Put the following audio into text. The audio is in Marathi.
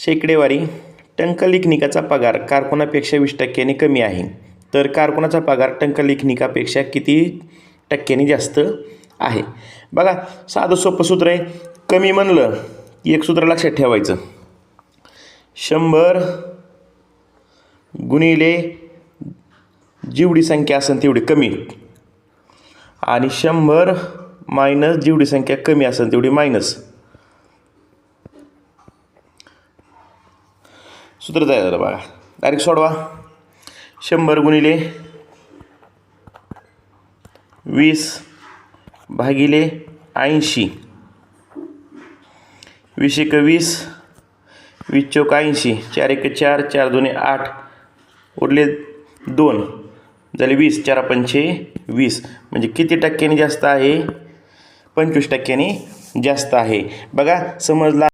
शेकडेवारी टंकलेखनिकाचा पगार कारकुनापेक्षा 20% कमी आहे, तर कारकुनाचा पगार टंकलेखनिकापेक्षा किती टक्क्यांनी जास्त आहे? बघा, साधं सोपं सूत्र आहे. कमी म्हणलं की एक सूत्र लक्षात ठेवायचं, 100 गुणिले जेवढी संख्या असेल तेवढी कमी, आणि 100 मायनस जेवढी संख्या कमी असेल तेवढी मायनस. सूत्र तयार झालं बघा. डायरेक्ट सोडवा. 100 गुणिले 20 भागिले 80, 20 × 20, 20 चौक 80, 4 × 4, 4 2 8, उरले 2 झाले 20, 4 पंचे 20. म्हणजे किती टक्क्यांनी जास्त आहे? 25% जास्त आहे. बघा, समजला.